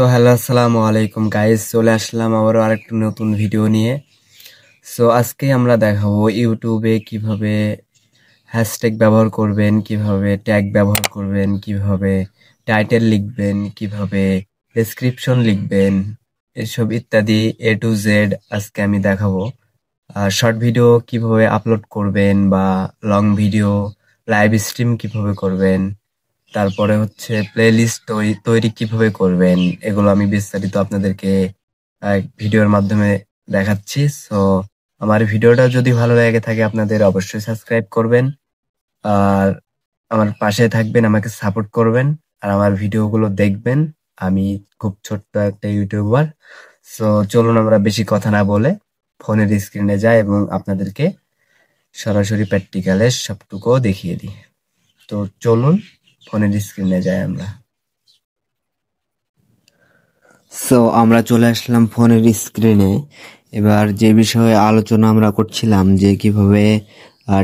Hello, আসসালামু আলাইকুম guys. চলে আসলাম আবারও আরেকটা নতুন ভিডিও নিয়ে। আজকে আমরা দেখাবো ইউটিউবে কিভাবে হ্যাশট্যাগ ব্যবহার করবেন, কিভাবে ট্যাগ ব্যবহার করবেন, কিভাবে টাইটেল লিখবেন, কিভাবে ডেসক্রিপশন লিখবেন, এসব ইত্যাদি A to Z আজকে আমি দেখাবো। আর শর্ট ভিডিও কিভাবে আপলোড করবেন বা লং ভিডিও লাইভ স্ট্রিম কিভাবে করবেন, তারপরে হচ্ছে প্লেলিস্ট তৈরি কিভাবে করবেন, এগুলো আমি বিস্তারিত আপনাদেরকে ভিডিওর মাধ্যমে দেখাচ্ছি। আমার ভিডিওটা যদি ভালো লেগে থাকে আপনাদের অবশ্যই সাবস্ক্রাইব করবেন আর আমার পাশে থাকবেন, আমাকে সাপোর্ট করবেন আর আমার ভিডিওগুলো দেখবেন। আমি খুব ছোট্ট একটা ইউটিউবার। চলুন আমরা বেশি কথা না বলে ফোনের স্ক্রিনে যাই এবং আপনাদেরকে সরাসরি প্র্যাকটিক্যালে সবটুকু দেখিয়ে দিই। তো চলুন ফোনের স্ক্রিনে যাই আমরা। আমরা চলে আসলাম ফোনের স্ক্রিনে। এবার যে বিষয়ে আলোচনা আমরা করছিলাম যে কিভাবে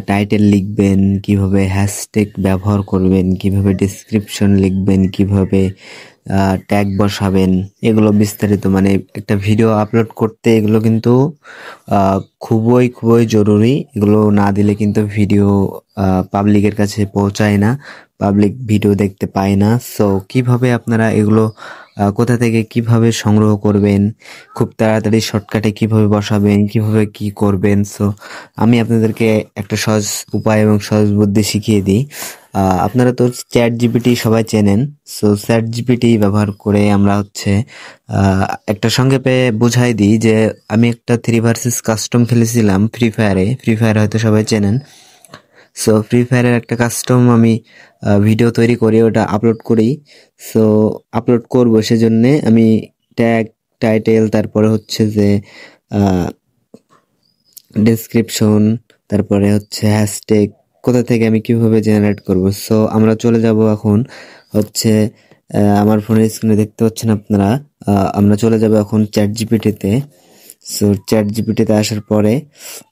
টাইটেল লিখবেন, কিভাবে হ্যাশট্যাগ ব্যবহার করবেন, কিভাবে ডেসক্রিপশন লিখবেন, কিভাবে ট্যাগ বসাবেন, এগুলো বিস্তারিত মানে একটা ভিডিও আপলোড করতে এগুলো কিন্তু খুবই খুবই জরুরি। এগুলো না দিলে কিন্তু ভিডিও পাবলিকের কাছে পৌঁছায় না, পাবলিক ভিডিও দেখতে পায় না। কিভাবে আপনারা এগুলো কোথা থেকে কিভাবে সংগ্রহ করবেন, খুব তাড়াতাড়ি শর্টকাটে কিভাবে বসাবেন, কিভাবে কি করবেন, আমি আপনাদেরকে একটা সহজ উপায় এবং সহজ বুদ্ধি শিখিয়ে দিই। আপনারা তো চ্যাট জিপিটি সবাই চেনেন। চ্যাট জিপিটি ব্যবহার করে আমরা হচ্ছে একটা সংক্ষেপে বুঝাই দিই যে আমি একটা 3 ভার্সেস কাস্টম খেলেছিলাম ফ্রি ফায়ারে হয়তো সবাই চেনেন। ফ্রি ফায়ারের একটা কাস্টম আমি ভিডিও তৈরি করি, ওটা আপলোড করি। আপলোড করবো সেজন্যে আমি ট্যাগ, টাইটেল, তারপরে হচ্ছে যে ডেসক্রিপশন, তারপরে হচ্ছে হ্যাশট্যাগ কোথা থেকে আমি কিভাবে জেনারেট করব। আমরা চলে যাব এখন হচ্ছে আমার ফোনের স্ক্রিনে দেখতে পাচ্ছেন আপনারা। আমরা চলে যাব এখন চ্যাট জিপিটিতে। চ্যাট জিপিটিতে আসার পরে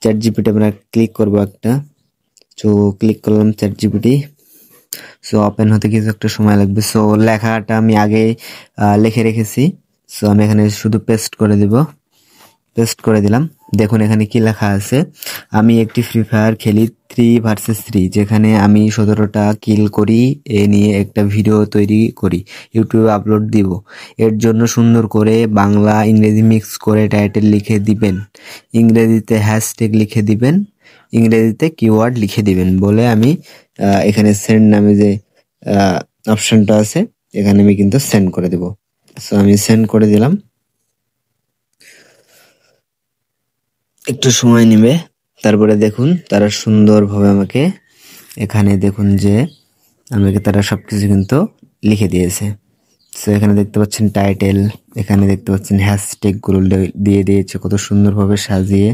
চ্যাট জিপিটি আমরা ক্লিক করব একটা। ক্লিক করলাম চ্যাট জিপিটি। ওপেন হতে কিছু একটা সময় লাগবে। লেখাটা আমি আগে লিখে রেখেছি। আমি এখানে শুধু পেস্ট করে দিব। পেস্ট করে দিলাম। দেখুন এখানে কি লেখা আছে, আমি একটি ফ্রি ফায়ার খেলি 3 ভার্সেস 3, যেখানে আমি 17টা কিল করি। এ নিয়ে একটা ভিডিও তৈরি করি, ইউটিউবে আপলোড দিব। এর জন্য সুন্দর করে বাংলা ইংরেজি মিক্স করে টাইটেল লিখে দিবেন, ইংরেজিতে হ্যাশট্যাগ লিখে দিবেন, ইংরেজিতে কিওয়ার্ড লিখে দিবেন বলে আমি এখানে সেন্ড নামে যে অপশনটা আছে এখানে আমি কিন্তু সেন্ড করে দেব। আমি সেন্ড করে দিলাম। একটু সময় নেবে, তারপরে দেখুন তারা সুন্দরভাবে আমাকে এখানে দেখুন যে আমাকে তারা সবকিছু কিন্তু লিখে দিয়েছে। এখানে দেখতে পাচ্ছেন টাইটেল, এখানে দেখতে পাচ্ছেন হ্যাশট্যাগ গুলো দিয়ে দিয়েছে কত সুন্দরভাবে সাজিয়ে।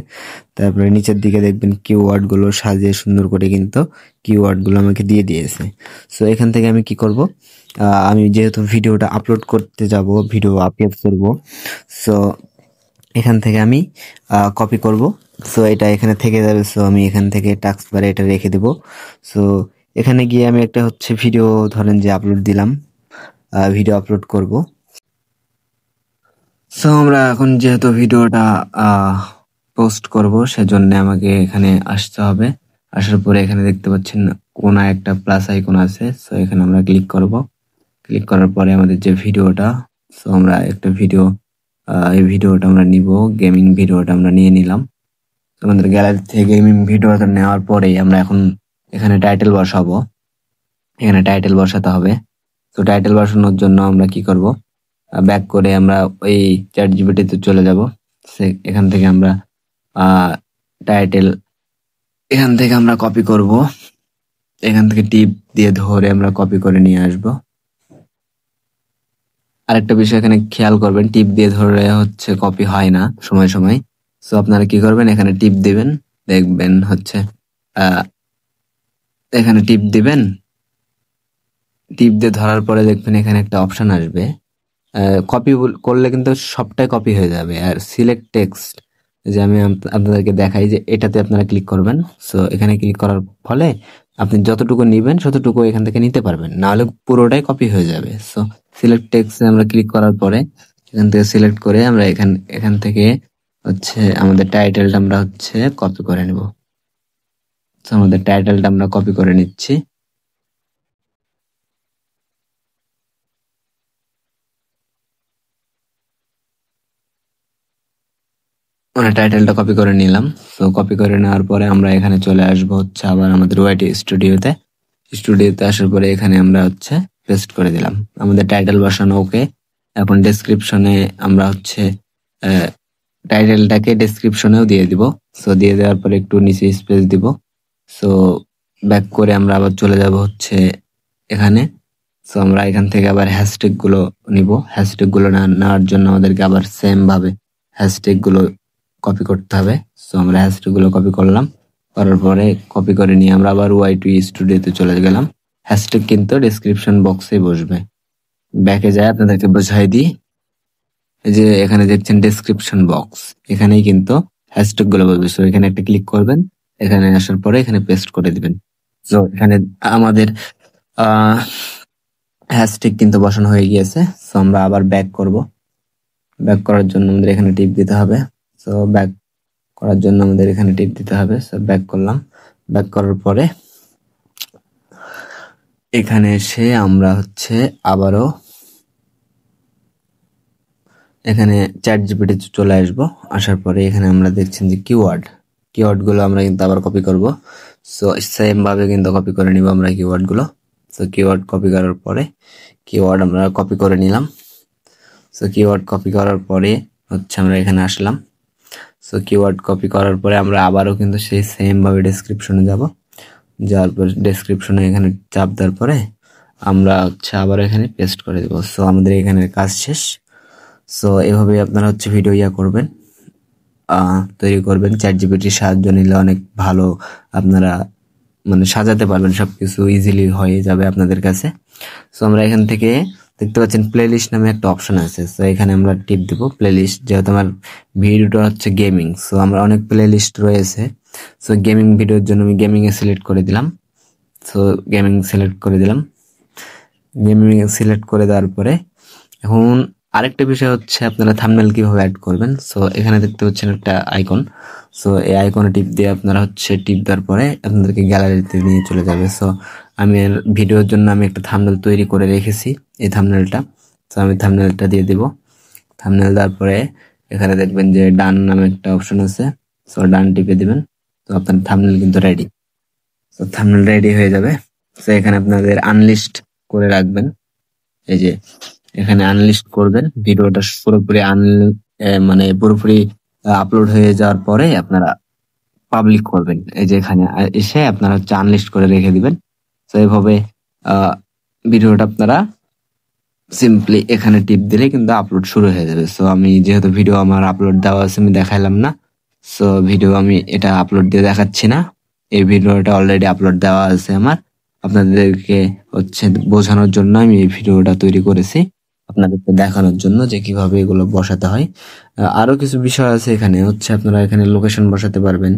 তারপরে নিচের দিকে দেখবেন কিওয়ার্ড গুলো সাজিয়ে সুন্দর করে কিন্তু কিওয়ার্ড গুলো আমাকে দিয়ে দিয়েছে। এখান থেকে আমি কি করব, আমি যেহেতু ভিডিওটা আপলোড করতে যাব, ভিডিও আপলোড করব, এখান থেকে আমি কপি করব। এটা এখানে থেকে যাবে। আমি এখান থেকে টাস্ক বারে এটা রেখে দেব। এখানে গিয়ে আমি একটা হচ্ছে ভিডিও ধরেন যে আপলোড দিলাম, ভিডিও আপলোড করব। আমরা এখন যেহেতু ভিডিওটা পোস্ট করব সেজন্য আমাকে এখানে আসতে হবে। আসার পরে এখানে দেখতে পাচ্ছেন কোনায় একটা প্লাস আইকন আছে। এখানে আমরা ক্লিক করব। ক্লিক করার পরে আমাদের যে ভিডিওটা, আমরা একটা ভিডিও, এই ভিডিওটা আমরা নিব, গেমিং ভিডিওটা আমরা নিয়ে নিলাম। আমাদের গ্যালারি থেকে গেমিং ভিডিওটা নেওয়ার পরেই আমরা এখন এখানে টাইটেল বসাবো। এখানে টাইটেল বসাতে হবে। টাইটেল বসানোর জন্য আমরা কি করব, ব্যাক করে আমরা ওই চ্যাট জিপিটিতে চলে যাব। এখান থেকে আমরা টাইটেল এখান থেকে আমরা কপি করব। এখান থেকে টিপ দিয়ে ধরে আমরা কপি করে নিয়ে আসব। আরেকটা বিষয় এখানে খেয়াল করবেন, টিপ দিয়ে ধরে হচ্ছে কপি হয় না সময় সময়। আপনারা কি করবেন, এখানে টিপ দিবেন, দেখবেন হচ্ছে এখানে টিপ দিবেন, টিপ দিয়ে ধরার পরে দেখবেন এখানে একটা অপশন আসবে, কপি করলে কিন্তু সবটাই কপি হয়ে যাবে। আর সিলেক্ট টেক্সট, যে আমি আপনাদেরকে দেখাই যে এটাতে আপনারা ক্লিক করবেন। এখানে ক্লিক করার ফলে আপনি যতটুকু নিবেন ততটুকু এখান থেকে নিতে পারবেন, না হলে পুরোটাই কপি হয়ে যাবে। সিলেক্ট টেক্সটে আমরা ক্লিক করার পরে এখান থেকে সিলেক্ট করে আমরা এখান থেকে হচ্ছে আমাদের টাইটেলটা আমরা হচ্ছে কপি করে নেব। তো আমাদের টাইটেলটা আমরা কপি করে নিচ্ছি। মানে টাইটেলটা কপি করে নিলাম। তো কপি করে নেওয়ার পরে আমরা এখানে চলে আসবো হচ্ছে আবার আমাদের ওয়াইটি স্টুডিওতে। স্টুডিওতে আসার পরে এখানে আমরা হচ্ছে পেস্ট করে দিলাম। আমাদের টাইটেল বসানো ওকে। এখন ডেসক্রিপশনে আমরা হচ্ছে টাইটেলটাকে ডেসক্রিপশনেও দিয়ে দিব। সো দিয়ে দেওয়ার পরে একটু নিচে স্পেস দিব। সো ব্যাক করে আমরা আবার চলে যাব হচ্ছে এখানে। সো আমরা এখান থেকে আবার হ্যাশট্যাগ গুলো নিব। হ্যাশট্যাগ গুলো নেওয়ার জন্য আমাদেরকে আবার সেম ভাবে হ্যাশট্যাগ গুলো কপি করতে হবে। সো আমরা হ্যাশট্যাগ গুলো কপি করলাম। করার পরে কপি করে নিয়ে আমরা আবার ওয়াই2 স্টুডিওতে চলে গেলাম। হ্যাশট্যাগ কিন্তু ডেসক্রিপশন বক্সে বসবে। ব্যাকে যায় আপনাদেরকে বোঝাই দিই। এই যে এখানে দেখছেন ডেসক্রিপশন বক্স, এখানেই কিন্তু হ্যাশট্যাগ গুলো বসবে। সো এখানে একটা ক্লিক করবেন। এখানে আসার পরে এখানে পেস্ট করে দিবেন। সো এখানে আমাদের আহ হ্যাশট্যাগ কিন্তু বসানো হয়ে গিয়েছে। সো আমরা আবার ব্যাক করব। ব্যাক করার জন্য আমাদের এখানে টিপ দিতে হবে। সো ব্যাক করার জন্য আমাদের এখানে টিপ দিতে হবে। সো ব্যাক করলাম। ব্যাক করার পরে এখানে এসে আমরা হচ্ছে আবারও এখানে চ্যাট জিপিটি চলে আসবো। আসার পরে এখানে আমরা দেখছেন যে কিওয়ার্ড গুলো আমরা কিন্তু আবার কপি করব। সো সেম ভাবে কিন্তু কপি করে নিব আমরা কিওয়ার্ড গুলো। সো কিওয়ার্ড কপি করার পরে কিওয়ার্ড আমরা কপি করে নিলাম। সো কিওয়ার্ড কপি করার পরে হচ্ছে আমরা এখানে আসলাম। সো কিওয়ার্ড কপি করার পরে আমরা আবারও কিন্তু সেই সেম ভাবে ডেসক্রিপশনে যাব। যাওয়ার পর ডেসক্রিপশনে এখানে চাপ দেওয়ার পরে আমরা হচ্ছে আবার এখানে পেস্ট করে দেব। সো আমাদের এখানে কাজ শেষ। সো এভাবে আপনারা হচ্ছে ভিডিও করবেন, তৈরি করবেন। চ্যাট জিপিটির সাহায্য নিলে অনেক ভালো আপনারা মানে সাজাতে পারবেন, সবকিছু ইজিলি হয়ে যাবে আপনাদের কাছে। সো আমরা এখান থেকে দেখতে পাচ্ছেন প্লেলিস্ট নামে একটা অপশন আছে। সো এখানে আমরা টিপ দিব প্লেলিস্ট, যেহেতু আমার ভিডিওটা হচ্ছে গেমিং। সো আমরা অনেক প্লেলিস্ট রয়েছে। সো গেমিং ভিডিওর জন্য আমি গেমিং এ সিলেক্ট করে দিলাম। সো গেমিং সিলেক্ট করে দিলাম। গেমিং সিলেক্ট করে দেওয়ার পরে এখন আরেকটা বিষয় হচ্ছে আপনারা থাম্বনেল কিভাবে অ্যাড করবেন। সো এখানে দেখতে পাচ্ছেন একটা আইকন। সো এই আইকনে টিপ দিয়ে আপনারা হচ্ছে টিপ দেওয়ার পরে আপনাদেরকে গ্যালারিতে নিয়ে চলে যাবে। সো আমি এর ভিডিওর জন্য আমি একটা থাম্বনেল তৈরি করে রেখেছি, এই থাম্বনেলটা। সো আমি থাম্বনেলটা দিয়ে দিব। থাম্বনেল দেওয়ার পরে এখানে দেখবেন যে ডান নামে একটা অপশন আছে। সো ডান টিপে দিবেন। তো আপনার থাম্বনেল কিন্তু রেডি। তো থাম্বনেল রেডি হয়ে যাবে। তো এখানে আপনাদের আনলিস্ট করে রাখবেন। এই যে এখানে আনলিস্ট করবেন ভিডিওটা পুরোপুরি মানে পুরোপুরি আপলোড হয়ে যাওয়ার পরে আপনারা পাবলিক করবেন। এই যে এখানে এসে আপনারা হচ্ছে আনলিস্ট করে রেখে দিবেন। তো এইভাবে ভিডিওটা আপনারা সিম্পলি এখানে টিপ দিলে কিন্তু আপলোড শুরু হয়ে যাবে। সো আমি যেহেতু ভিডিও আমার আপলোড দেওয়া আছে আমি দেখাইলাম না। সো ভিডিও আমি এটা আপলোড দিয়ে দেখাচ্ছি না। এই ভিডিওটা অলরেডি আপলোড দেওয়া আছে আমার। আপনাদেরকে হচ্ছে বোঝানোর জন্য আমি এই ভিডিওটা তৈরি করেছি, আপনাদেরকে দেখানোর জন্য যে কিভাবে এগুলো বসাতে হয়। আরো কিছু বিষয় আছে এখানে হচ্ছে আপনারা এখানে লোকেশন বসাতে পারবেন।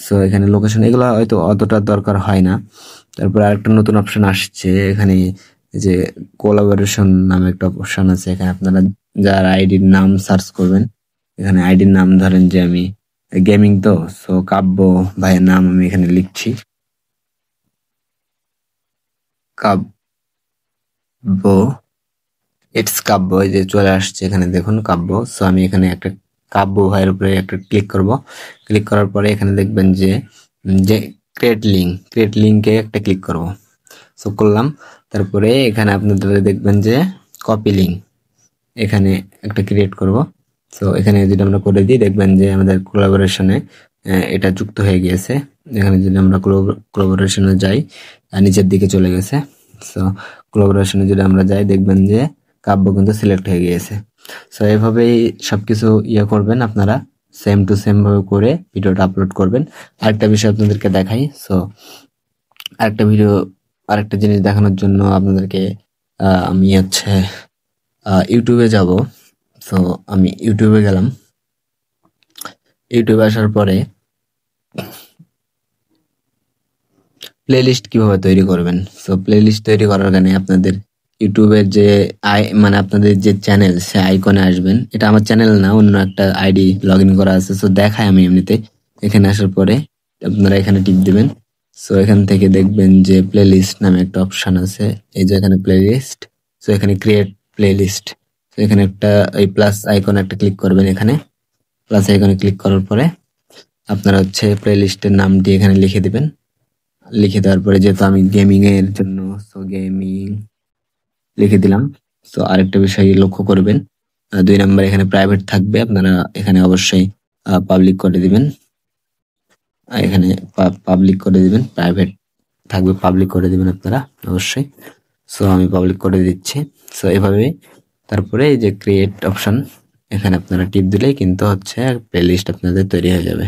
সো এখানে লোকেশন এগুলো হয়তো অতটা দরকার হয় না। তারপর আরেকটা নতুন অপশন আসছে এখানে, যে কোলাবোরেশন নামে একটা অপশন আছে। এখানে আপনারা যার আইডির নাম সার্চ করবেন, এখানে আইডির নাম ধরেন যে আমি গেমিং, তো সো কাব্য ভাইয়ের নাম আমি এখানে লিখছি, কাব্য। ইটস কাব্য, এই যে চলে আসছে এখানে দেখুন কাব্য। সো আমি এখানে একটা কাব্য ভাইয়ের উপরে একটা ক্লিক করব। ক্লিক করার পরে এখানে দেখবেন যে যে ক্রিয়েট লিঙ্কে একটা ক্লিক করব। সো করলাম। তারপরে এখানে আপনাদের দেখবেন যে কপি লিঙ্ক, এখানে একটা ক্রিয়েট করব। সো এখানে যদি আমরা করে দিই দেখবেন যে আমাদের কোলাবোরেশনে এটা যুক্ত হয়ে গিয়েছে। এখানে যদি আমরা কোলাবোরেশনে যাই নিচের দিকে চলে গেছে। সো কোলাবোরেশনে যদি আমরা যাই দেখবেন যে কাব্য কিন্তু সিলেক্ট হয়ে গিয়েছে। সো এইভাবেই সবকিছু করবেন আপনারা, সেম টু সেম ভাবে করে ভিডিওটা আপলোড করবেন। আরেকটা বিষয় আপনাদেরকে দেখাই। সো আরেকটা জিনিস দেখানোর জন্য আপনাদেরকে আমি হচ্ছে ইউটিউবে যাব। সো আমি ইউটিউবে গেলাম। ইউটিউবে আসার পরে প্লেলিস্ট কিভাবে তৈরি করবেন। সো প্লেলিস্ট তৈরি করার জন্য আপনাদের ইউটিউবের যে মানে আপনাদের যে চ্যানেল সে আইকনে আসবেন। এটা আমার চ্যানেল না, অন্য একটা আইডি লগ ইন করা আছে, সো দেখায় আমি এমনিতে। এখানে আসার পরে আপনারা এখানে টিপ দিবেন। সো এখান থেকে দেখবেন যে প্লে লিস্ট নামে একটা অপশন আছে, এই যে এখানে প্লে লিস্ট। সো এখানে ক্রিয়েট প্লে লিস্ট, তো এখানে একটা এই প্লাস আইকন একটা ক্লিক করবেন। এখানে প্লাস আইকনে ক্লিক করার পরে আপনারা হচ্ছে প্লে লিস্টের নামটি এখানে লিখে দিবেন। লিখে দেওয়ার পরে যেহেতু আমি গেমিং এর জন্য, সো গেমিং লিখে দিলাম। তো আরেকটা বিষয় লক্ষ্য করবেন, 2 নাম্বার এখানে প্রাইভেট থাকবে, আপনারা এখানে অবশ্যই পাবলিক করে দিবেন। এখানে পাবলিক করে দিবেন, প্রাইভেট থাকবে পাবলিক করে দিবেন আপনারা অবশ্যই। সো আমি পাবলিক করে দিচ্ছি। সো এভাবে তারপরে এই যে ক্রিয়েট অপশন, এখানে আপনারা টিপ দিলেই কিন্তু হচ্ছে প্লেলিস্ট আপনাদের তৈরি হয়ে যাবে।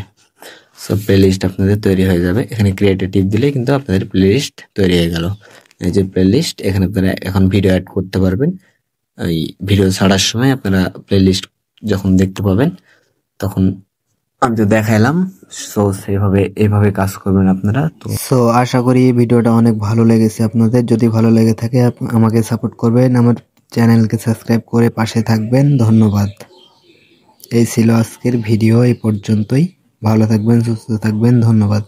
সো প্লেলিস্ট আপনাদের তৈরি হয়ে যাবে, এখানে ক্রিয়েটে টিপ দিলেই কিন্তু আপনাদের প্লেলিস্ট তৈরি হয়ে গেল। এই যে প্লেলিস্ট, এখানে আপনারা এখন ভিডিও অ্যাড করতে পারবেন। এই ভিডিও ছাড়ার সময় আপনারা প্লেলিস্ট যখন দেখতে পাবেন তখন আমি তো দেখাইলাম। সো সেইভাবে এইভাবে কাজ করবেন আপনারা। তো আশা করি ভিডিওটা অনেক ভালো লেগেছে আপনাদের। যদি ভালো লেগে থাকে আমাকে সাপোর্ট করবেন, আমার চ্যানেলকে সাবস্ক্রাইব করে পাশে থাকবেন। ধন্যবাদ। এই ছিল আজকের ভিডিও, এই পর্যন্তই। ভালো থাকবেন, সুস্থ থাকবেন। ধন্যবাদ।